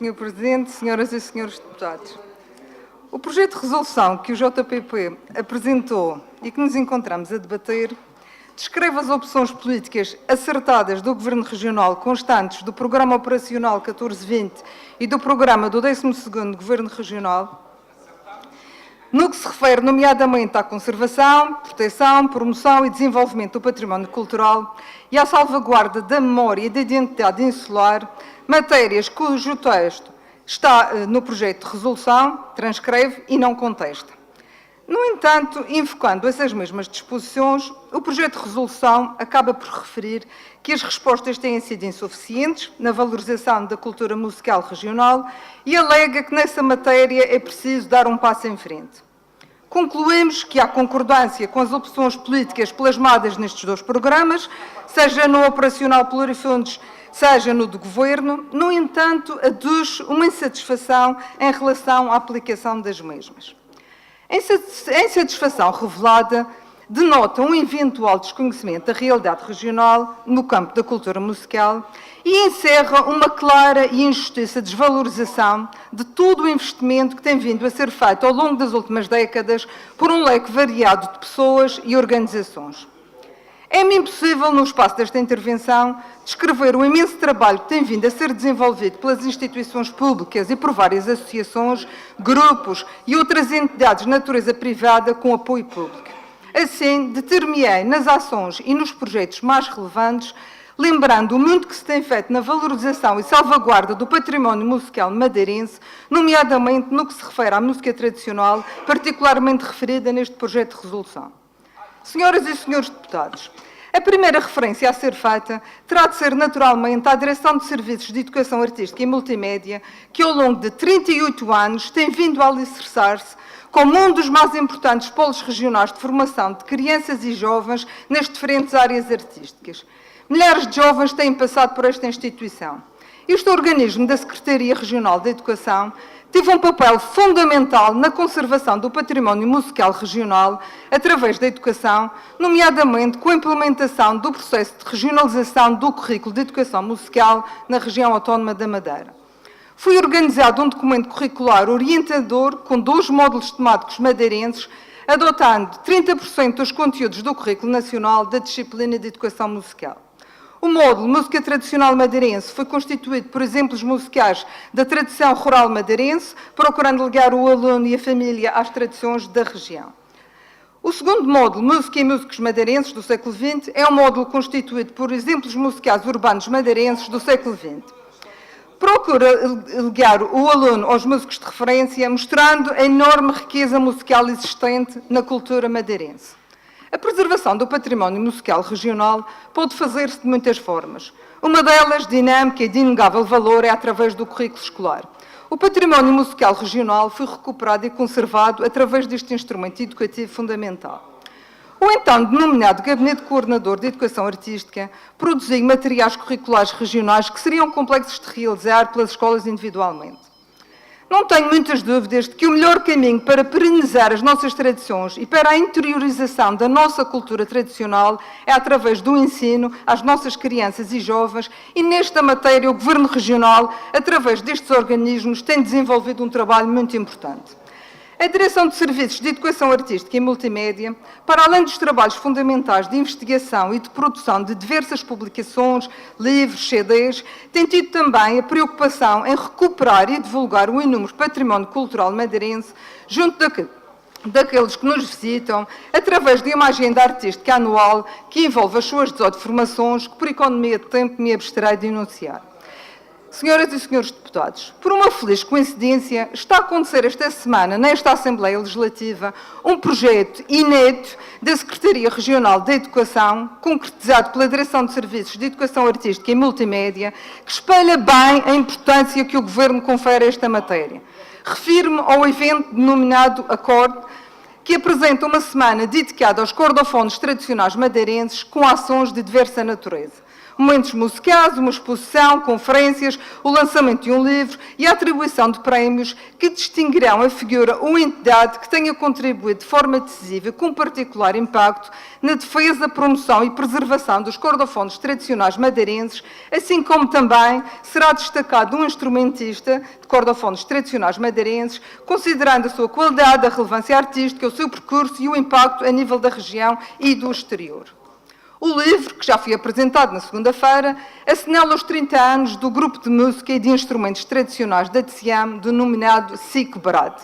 Sr. Presidente, senhoras e senhores deputados. O projeto de resolução que o JPP apresentou e que nos encontramos a debater descreve as opções políticas acertadas do Governo Regional constantes do Programa Operacional 1420 e do Programa do 12º Governo Regional, no que se refere nomeadamente à conservação, proteção, promoção e desenvolvimento do património cultural e à salvaguarda da memória e da identidade insular, matérias cujo texto está no projeto de resolução, transcreve e não contesta. No entanto, invocando essas mesmas disposições, o projeto de resolução acaba por referir que as respostas têm sido insuficientes na valorização da cultura musical regional e alega que nessa matéria é preciso dar um passo em frente. Concluímos que há concordância com as opções políticas plasmadas nestes dois programas, seja no operacional plurifundos, seja no do Governo. No entanto, aduz uma insatisfação em relação à aplicação das mesmas. A insatisfação revelada denota um eventual desconhecimento da realidade regional no campo da cultura musical e encerra uma clara e injusta desvalorização de todo o investimento que tem vindo a ser feito ao longo das últimas décadas por um leque variado de pessoas e organizações. É-me impossível, no espaço desta intervenção, descrever o imenso trabalho que tem vindo a ser desenvolvido pelas instituições públicas e por várias associações, grupos e outras entidades de natureza privada com apoio público. Assim, deter-me-ei nas ações e nos projetos mais relevantes, lembrando o muito que se tem feito na valorização e salvaguarda do património musical madeirense, nomeadamente no que se refere à música tradicional, particularmente referida neste projeto de resolução. Senhoras e senhores deputados, a primeira referência a ser feita terá de ser naturalmente à Direção de Serviços de Educação Artística e Multimédia, que ao longo de 38 anos tem vindo a alicerçar-se como um dos mais importantes polos regionais de formação de crianças e jovens nas diferentes áreas artísticas. Milhares de jovens têm passado por esta instituição. Este organismo da Secretaria Regional da Educação teve um papel fundamental na conservação do património musical regional através da educação, nomeadamente com a implementação do processo de regionalização do currículo de educação musical na região autónoma da Madeira. Foi organizado um documento curricular orientador com 2 módulos temáticos madeirenses, adotando 30% dos conteúdos do currículo nacional da disciplina de educação musical. O módulo Música Tradicional Madeirense foi constituído por exemplos musicais da tradição rural madeirense, procurando ligar o aluno e a família às tradições da região. O segundo módulo, Música e Músicos Madeirenses, do século XX, é um módulo constituído por exemplos musicais urbanos madeirenses do século XX. Procura ligar o aluno aos músicos de referência, mostrando a enorme riqueza musical existente na cultura madeirense. A preservação do património musical regional pode fazer-se de muitas formas. Uma delas, dinâmica e de inegável valor, é através do currículo escolar. O património musical regional foi recuperado e conservado através deste instrumento educativo fundamental. O então denominado Gabinete Coordenador de Educação Artística produziu materiais curriculares regionais que seriam complexos de realizar pelas escolas individualmente. Não tenho muitas dúvidas de que o melhor caminho para perenizar as nossas tradições e para a interiorização da nossa cultura tradicional é através do ensino às nossas crianças e jovens e, nesta matéria, o Governo Regional, através destes organismos, tem desenvolvido um trabalho muito importante. A Direção de Serviços de Educação Artística e Multimédia, para além dos trabalhos fundamentais de investigação e de produção de diversas publicações, livros, CDs, tem tido também a preocupação em recuperar e divulgar o inúmero património cultural madeirense junto daqueles que nos visitam, através de uma agenda artística anual que envolve as suas 18 formações, que por economia de tempo me absterei de enunciar. Senhoras e senhores deputados, por uma feliz coincidência, está a acontecer esta semana, nesta Assembleia Legislativa, um projeto inédito da Secretaria Regional da Educação, concretizado pela Direção de Serviços de Educação Artística e Multimédia, que espelha bem a importância que o Governo confere a esta matéria. Refiro-me ao evento denominado Acorde, que apresenta uma semana dedicada aos cordofones tradicionais madeirenses com ações de diversa natureza. Momentos musicais, uma exposição, conferências, o lançamento de um livro e a atribuição de prémios que distinguirão a figura ou entidade que tenha contribuído de forma decisiva e com particular impacto na defesa, promoção e preservação dos cordofones tradicionais madeirenses, assim como também será destacado um instrumentista de cordofones tradicionais madeirenses, considerando a sua qualidade, a relevância artística, o seu percurso e o impacto a nível da região e do exterior. O livro, que já foi apresentado na segunda-feira, assinala os 30 anos do grupo de música e de instrumentos tradicionais da TCM, denominado SIC Brad.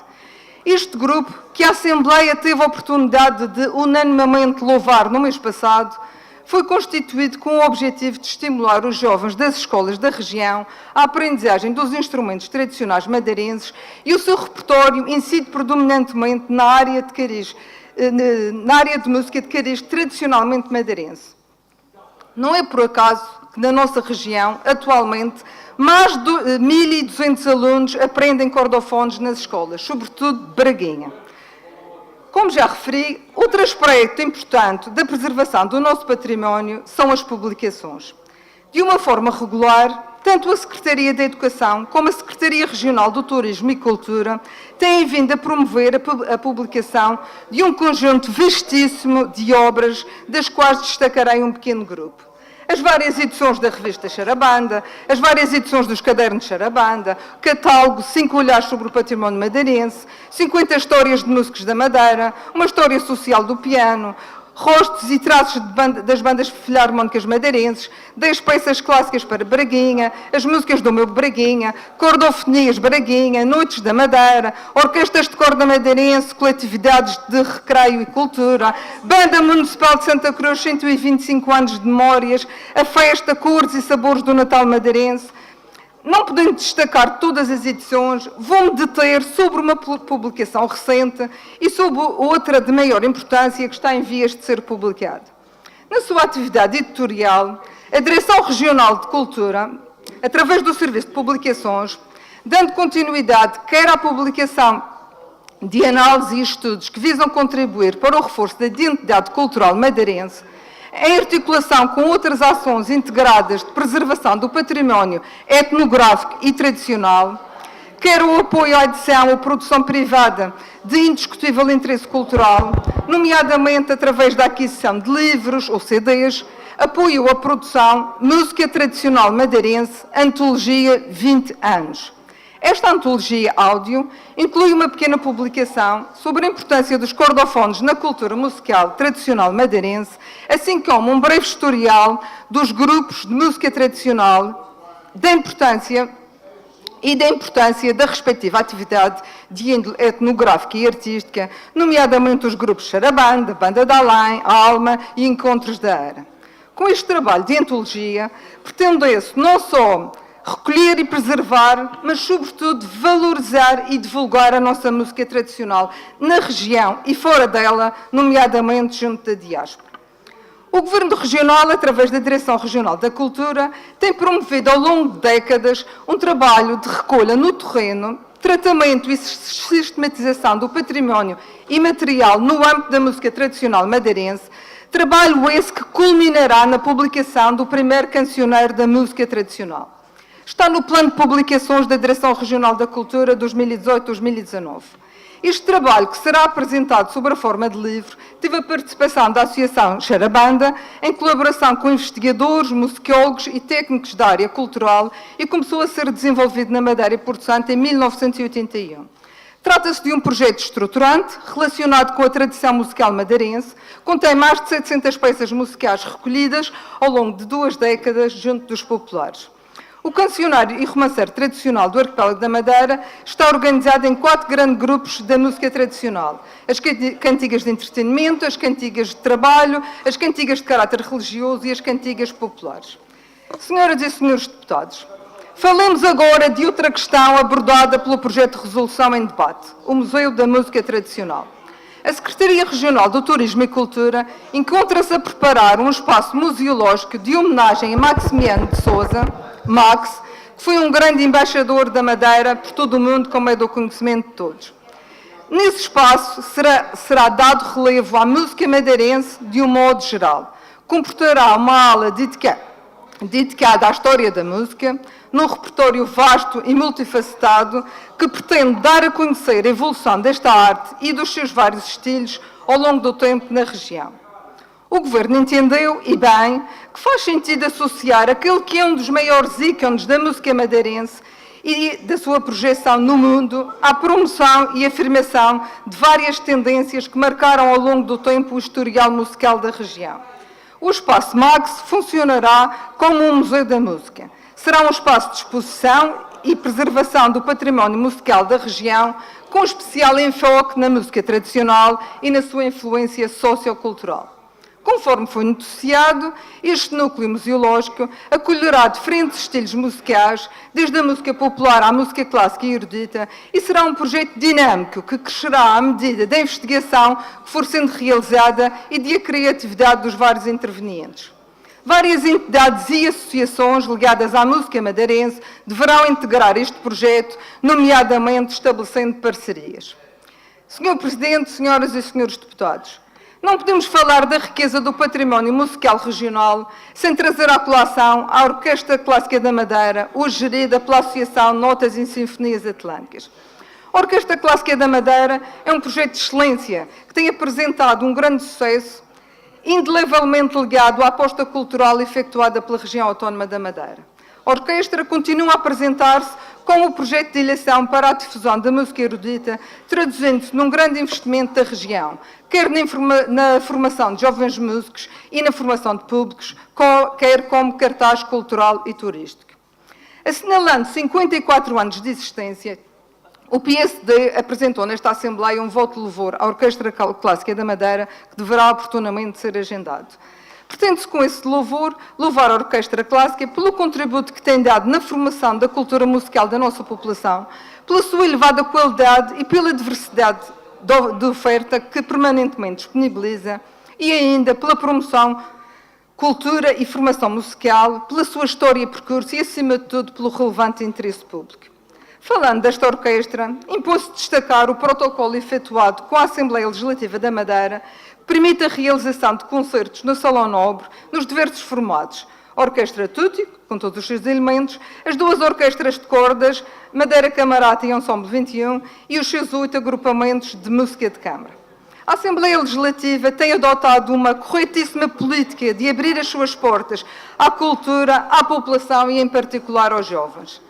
Este grupo, que a Assembleia teve a oportunidade de unanimemente louvar no mês passado, foi constituído com o objetivo de estimular os jovens das escolas da região à aprendizagem dos instrumentos tradicionais madeirenses e o seu repertório incide predominantemente na área de música de cariz tradicionalmente madeirense. Não é por acaso que na nossa região, atualmente, mais de 1.200 alunos aprendem cordofones nas escolas, sobretudo de Braguinha. Como já referi, outro aspecto importante da preservação do nosso património são as publicações. De uma forma regular, tanto a Secretaria da Educação como a Secretaria Regional do Turismo e Cultura têm vindo a promover a publicação de um conjunto vastíssimo de obras, das quais destacarei um pequeno grupo. As várias edições da revista Charabanda, as várias edições dos cadernos Charabanda, catálogo 5 olhares sobre o património madeirense, 50 histórias de músicos da Madeira, uma história social do piano, rostos e traços das bandas filarmónicas madeirenses, 10 peças clássicas para Braguinha, as músicas do meu Braguinha, cordofonias Braguinha, noites da Madeira, orquestras de corda madeirense, coletividades de recreio e cultura, Banda Municipal de Santa Cruz, 125 anos de memórias, a festa, cores e sabores do Natal madeirense. Não podendo destacar todas as edições, vou-me deter sobre uma publicação recente e sobre outra de maior importância que está em vias de ser publicada. Na sua atividade editorial, a Direção Regional de Cultura, através do Serviço de Publicações, dando continuidade quer à publicação de análise e estudos que visam contribuir para o reforço da identidade cultural madeirense, em articulação com outras ações integradas de preservação do património etnográfico e tradicional, quer o apoio à edição ou produção privada de indiscutível interesse cultural, nomeadamente através da aquisição de livros ou CDs, apoio à produção Música Tradicional Madeirense, Antologia 20 anos. Esta antologia áudio inclui uma pequena publicação sobre a importância dos cordofones na cultura musical tradicional madeirense, assim como um breve historial dos grupos de música tradicional, da importância da respectiva atividade de índole etnográfica e artística, nomeadamente os grupos Charabanda, Banda da Além, Alma e Encontros da Era. Com este trabalho de antologia, pretende-se não só recolher e preservar, mas, sobretudo, valorizar e divulgar a nossa música tradicional na região e fora dela, nomeadamente junto da diáspora. O Governo Regional, através da Direção Regional da Cultura, tem promovido ao longo de décadas um trabalho de recolha no terreno, tratamento e sistematização do património imaterial no âmbito da música tradicional madeirense, trabalho esse que culminará na publicação do primeiro cancioneiro da música tradicional. Está no plano de publicações da Direção Regional da Cultura 2018-2019. Este trabalho, que será apresentado sob a forma de livro, teve a participação da Associação Charabanda, em colaboração com investigadores, musicólogos e técnicos da área cultural, e começou a ser desenvolvido na Madeira e Porto Santo em 1981. Trata-se de um projeto estruturante, relacionado com a tradição musical madeirense, contém mais de 700 peças musicais recolhidas ao longo de 2 décadas junto dos populares. O cancionário e romanceiro tradicional do Arquipélago da Madeira está organizado em 4 grandes grupos da música tradicional. As cantigas de entretenimento, as cantigas de trabalho, as cantigas de caráter religioso e as cantigas populares. Senhoras e senhores deputados, falemos agora de outra questão abordada pelo projeto de resolução em debate, o Museu da Música Tradicional. A Secretaria Regional do Turismo e Cultura encontra-se a preparar um espaço museológico de homenagem a Maximiano de Sousa, Max, que foi um grande embaixador da Madeira por todo o mundo, como é do conhecimento de todos. Nesse espaço será dado relevo à música madeirense de um modo geral. Comportará uma ala dedicada dedicada à história da música, num repertório vasto e multifacetado que pretende dar a conhecer a evolução desta arte e dos seus vários estilos ao longo do tempo na região. O Governo entendeu, e bem, que faz sentido associar aquele que é um dos maiores ícones da música madeirense e da sua projeção no mundo à promoção e afirmação de várias tendências que marcaram ao longo do tempo o historial musical da região. O Espaço Max funcionará como um museu da música. Será um espaço de exposição e preservação do património musical da região, com especial enfoque na música tradicional e na sua influência sociocultural. Conforme foi noticiado, este núcleo museológico acolherá diferentes estilos musicais, desde a música popular à música clássica e erudita, e será um projeto dinâmico que crescerá à medida da investigação que for sendo realizada e da criatividade dos vários intervenientes. Várias entidades e associações ligadas à música madeirense deverão integrar este projeto, nomeadamente estabelecendo parcerias. Senhor Presidente, senhoras e senhores deputados, não podemos falar da riqueza do património musical regional sem trazer à colação a Orquestra Clássica da Madeira, hoje gerida pela Associação Notas e Sinfonias Atlânticas. A Orquestra Clássica da Madeira é um projeto de excelência que tem apresentado um grande sucesso, indelevelmente ligado à aposta cultural efetuada pela região autónoma da Madeira. A orquestra continua a apresentar-se como um projeto de eleição para a difusão da música erudita, traduzindo-se num grande investimento da região, quer na formação de jovens músicos e na formação de públicos, quer como cartaz cultural e turístico. Assinalando 54 anos de existência, o PSD apresentou nesta Assembleia um voto de louvor à Orquestra Clássica da Madeira, que deverá oportunamente ser agendado. Pretende-se com esse louvor louvar a Orquestra Clássica pelo contributo que tem dado na formação da cultura musical da nossa população, pela sua elevada qualidade e pela diversidade de oferta que permanentemente disponibiliza e ainda pela promoção, cultura e formação musical, pela sua história e percurso e, acima de tudo, pelo relevante interesse público. Falando desta orquestra, impôs-se destacar o protocolo efetuado com a Assembleia Legislativa da Madeira, que permite a realização de concertos no Salão Nobre, nos diversos formatos. A Orquestra Tutti, com todos os seus elementos, as duas orquestras de cordas, Madeira Camarata e Ensemble 21, e os seus 8 agrupamentos de música de câmara. A Assembleia Legislativa tem adotado uma corretíssima política de abrir as suas portas à cultura, à população e, em particular, aos jovens.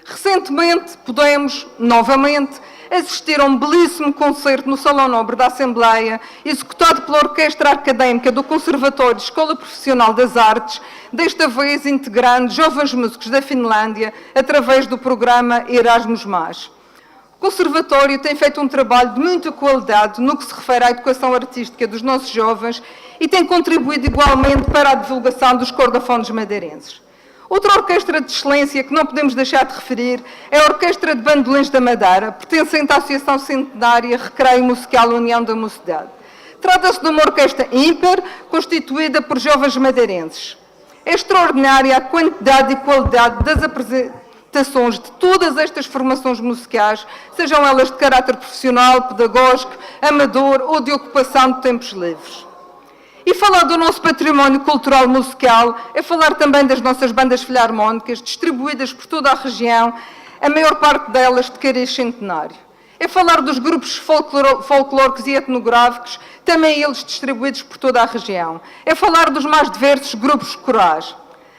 Recentemente, pudemos, novamente, assistir a um belíssimo concerto no Salão Nobre da Assembleia, executado pela Orquestra Académica do Conservatório de Escola Profissional das Artes, desta vez integrando jovens músicos da Finlândia, através do programa Erasmus+. O Conservatório tem feito um trabalho de muita qualidade no que se refere à educação artística dos nossos jovens e tem contribuído igualmente para a divulgação dos cordofones madeirenses. Outra orquestra de excelência que não podemos deixar de referir é a Orquestra de Bandolins da Madeira, pertencente à Associação Centenária Recreio Musical União da Mocidade. Trata-se de uma orquestra ímpar, constituída por jovens madeirenses. É extraordinária a quantidade e qualidade das apresentações de todas estas formações musicais, sejam elas de caráter profissional, pedagógico, amador ou de ocupação de tempos livres. E falar do nosso património cultural musical é falar também das nossas bandas filarmónicas, distribuídas por toda a região, a maior parte delas de cariz centenário. É falar dos grupos folclóricos e etnográficos, também eles distribuídos por toda a região. É falar dos mais diversos grupos corais.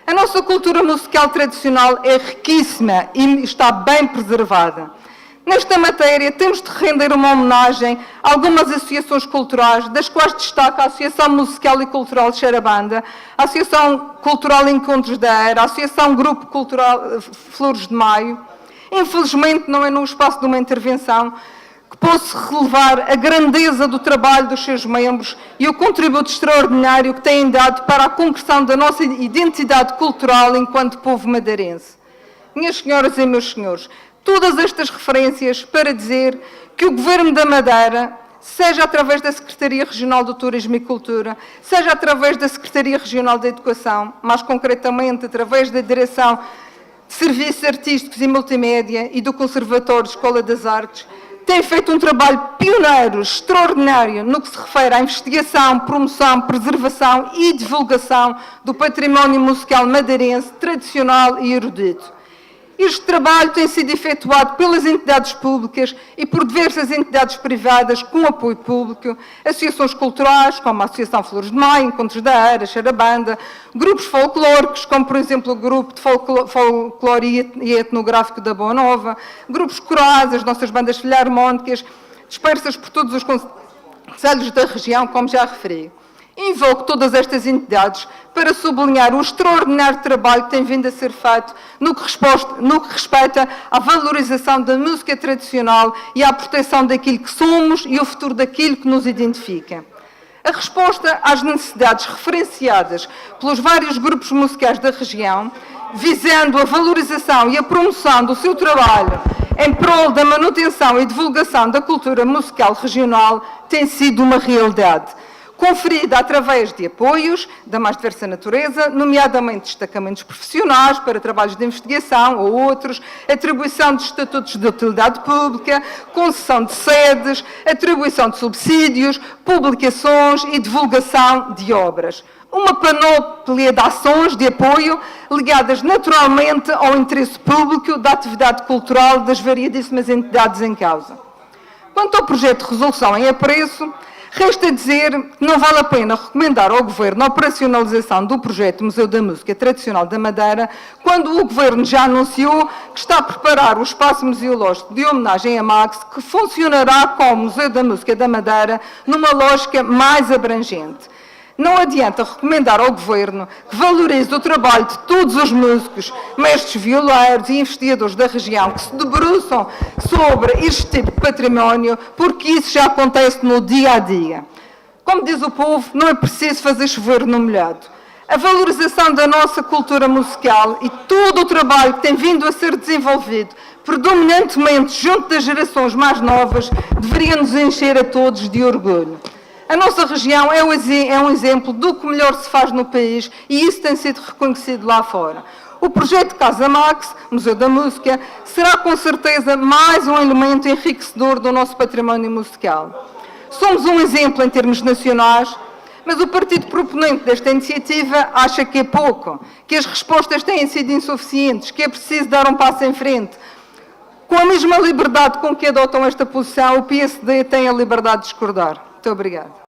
A nossa cultura musical tradicional é riquíssima e está bem preservada. Nesta matéria, temos de render uma homenagem a algumas associações culturais, das quais destaca a Associação Musical e Cultural de Xarabanda, a Associação Cultural Encontros da Era, a Associação Grupo Cultural Flores de Maio. Infelizmente, não é no espaço de uma intervenção que posso relevar a grandeza do trabalho dos seus membros e o contributo extraordinário que têm dado para a concreção da nossa identidade cultural enquanto povo madeirense. Minhas senhoras e meus senhores, todas estas referências para dizer que o Governo da Madeira, seja através da Secretaria Regional do Turismo e Cultura, seja através da Secretaria Regional da Educação, mais concretamente através da Direção de Serviços Artísticos e Multimédia e do Conservatório de Escola das Artes, tem feito um trabalho pioneiro, extraordinário, no que se refere à investigação, promoção, preservação e divulgação do património musical madeirense, tradicional e erudito. Este trabalho tem sido efetuado pelas entidades públicas e por diversas entidades privadas com apoio público, associações culturais, como a Associação Flores de Maio, Encontros da Eira, Xarabanda, grupos folclóricos, como por exemplo o Grupo de Folclore e Etnográfico da Boa Nova, grupos corais, as nossas bandas filarmónicas, dispersas por todos os concelhos da região, como já referi. Invoco todas estas entidades para sublinhar o extraordinário trabalho que tem vindo a ser feito no que respeita à valorização da música tradicional e à proteção daquilo que somos e o futuro daquilo que nos identifica. A resposta às necessidades referenciadas pelos vários grupos musicais da região, visando a valorização e a promoção do seu trabalho em prol da manutenção e divulgação da cultura musical regional, tem sido uma realidade, conferida através de apoios da mais diversa natureza, nomeadamente destacamentos profissionais para trabalhos de investigação ou outros, atribuição de estatutos de utilidade pública, concessão de sedes, atribuição de subsídios, publicações e divulgação de obras. Uma panóplia de ações de apoio ligadas naturalmente ao interesse público da atividade cultural das variedíssimas entidades em causa. Quanto ao projeto de resolução em apreço, resta dizer que não vale a pena recomendar ao Governo a operacionalização do projeto Museu da Música Tradicional da Madeira, quando o Governo já anunciou que está a preparar o espaço museológico de homenagem a Max, que funcionará como Museu da Música da Madeira numa lógica mais abrangente. Não adianta recomendar ao Governo que valorize o trabalho de todos os músicos, mestres violeiros e investigadores da região que se debruçam sobre este tipo de património, porque isso já acontece no dia a dia. Como diz o povo, não é preciso fazer chover no molhado. A valorização da nossa cultura musical e todo o trabalho que tem vindo a ser desenvolvido, predominantemente junto das gerações mais novas, deveria nos encher a todos de orgulho. A nossa região é um exemplo do que melhor se faz no país e isso tem sido reconhecido lá fora. O projeto Casa Max, Museu da Música, será com certeza mais um elemento enriquecedor do nosso património musical. Somos um exemplo em termos nacionais, mas o partido proponente desta iniciativa acha que é pouco, que as respostas têm sido insuficientes, que é preciso dar um passo em frente. Com a mesma liberdade com que adotam esta posição, o PSD tem a liberdade de discordar. Muito obrigada.